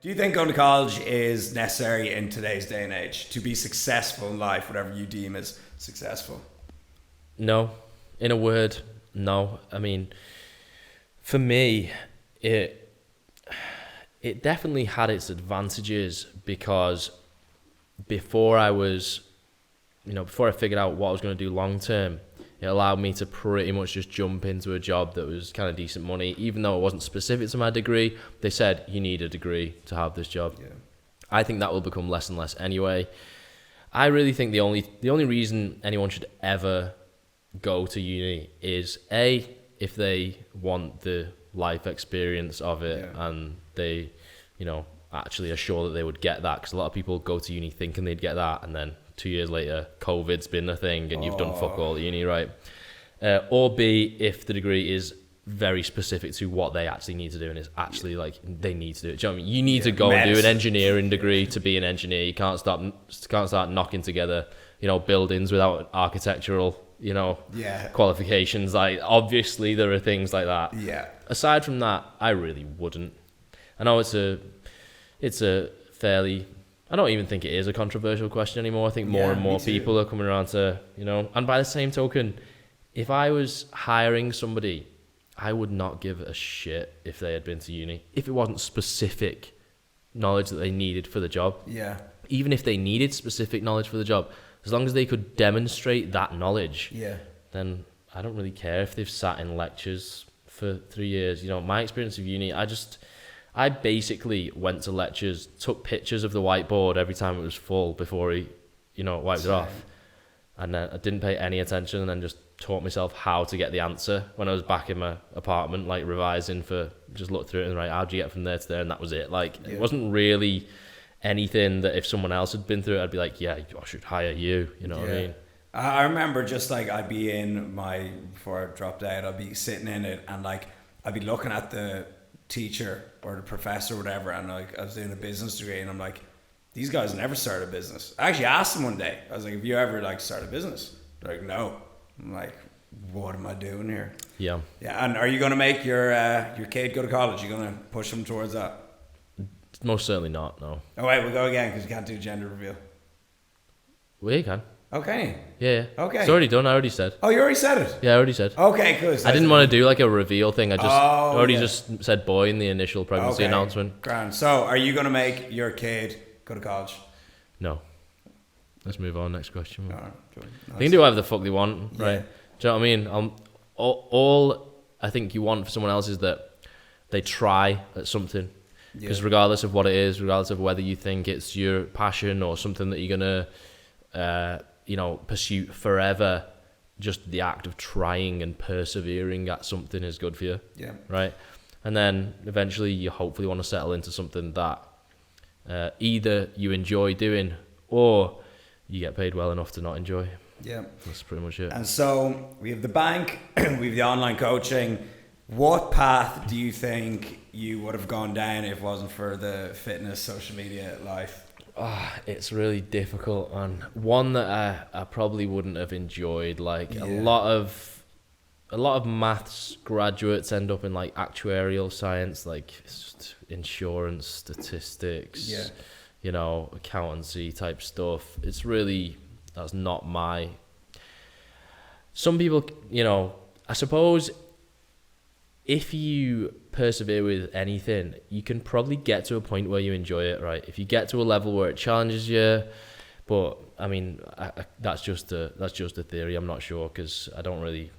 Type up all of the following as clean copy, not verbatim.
Do you think going to college is necessary in today's day and age to be successful in life, whatever you deem as successful? No. In a word, no. I mean, for me, it definitely had its advantages because before I figured out what I was going to do long term, it allowed me to pretty much just jump into a job that was kind of decent money, even though it wasn't specific to my degree. They said you need a degree to have this job. Yeah. I think that will become less and less anyway. I really think the only reason anyone should ever go to uni is if they want the life experience of it, and they, actually are sure that they would get that, because a lot of people go to uni thinking they'd get that, and then 2 years later, COVID's been a thing and you've done fuck all at uni, right? Or B, if the degree is very specific to what they actually need to do and it's actually like they need to do it. Do you know what I mean? You need to go and do an engineering degree to be an engineer. You can't start knocking together, buildings without architectural, qualifications. Like, obviously there are things like that. Yeah. Aside from that, I really wouldn't. I know it's a fairly, I don't even think it is a controversial question anymore. I think more and more people are coming around to, and by the same token, if I was hiring somebody, I would not give a shit if they had been to uni, if it wasn't specific knowledge that they needed for the job. Yeah. Even if they needed specific knowledge for the job, as long as they could demonstrate that knowledge, then I don't really care if they've sat in lectures for 3 years. My experience of uni, I basically went to lectures, took pictures of the whiteboard every time it was full before he, wiped it off. And then I didn't pay any attention, and then just taught myself how to get the answer when I was back in my apartment, like revising just looked through it and right, how'd you get from there to there? And that was it. Like, it wasn't really anything that if someone else had been through it, I'd be like, yeah, I should hire you. You know what I mean? I remember just like I'd be before I dropped out, I'd be sitting in it and like I'd be looking at the teacher or the professor or whatever, and like I was doing a business degree and I'm like, these guys never started a business. I actually asked them one day, I was like, have you ever like started a business? They're like, no. I'm like, what am I doing here? Yeah. And are you going to make your kid go to college? Are you going to push him towards that? Most certainly not, no. Oh wait, we'll go again because you can't do gender reveal. Well, you can. Okay. Yeah. Okay. It's already done. I already said. Oh, you already said it? Yeah, I already said. Okay, cool. So I didn't want to do like a reveal thing. I just said boy in the initial pregnancy announcement. Grand. So, are you going to make your kid go to college? No. Let's move on. Next question. All right, cool. Nice. They can do whatever the fuck they want, right? Do you know what I mean? All I think you want for someone else is that they try at something. Because regardless of what it is, regardless of whether you think it's your passion or something that you're gonna, pursue forever, just the act of trying and persevering at something is good for you. Yeah. Right. And then eventually, you hopefully want to settle into something that either you enjoy doing or you get paid well enough to not enjoy. Yeah. That's pretty much it. And so we have the bank, we have the online coaching. What path do you think you would have gone down if it wasn't for the fitness, social media life? It's really difficult, and one that I probably wouldn't have enjoyed. Like a lot of maths graduates end up in like actuarial science, like it's just insurance, statistics, accountancy type stuff. It's really, that's not my. Some people, I suppose if you persevere with anything, you can probably get to a point where you enjoy it, right? If you get to a level where it challenges you, but I mean, that's just a theory. I'm not sure, because I don't really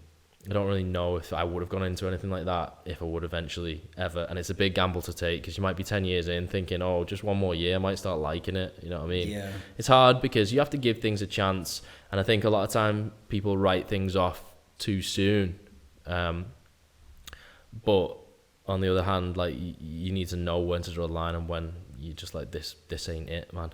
know if I would have gone into anything like that if I would eventually ever. And it's a big gamble to take, because you might be 10 years in thinking, oh, just one more year, I might start liking it. You know what I mean? Yeah. It's hard because you have to give things a chance. And I think a lot of time people write things off too soon. But on the other hand, like you need to know when to draw the line and when you just like this ain't it, man.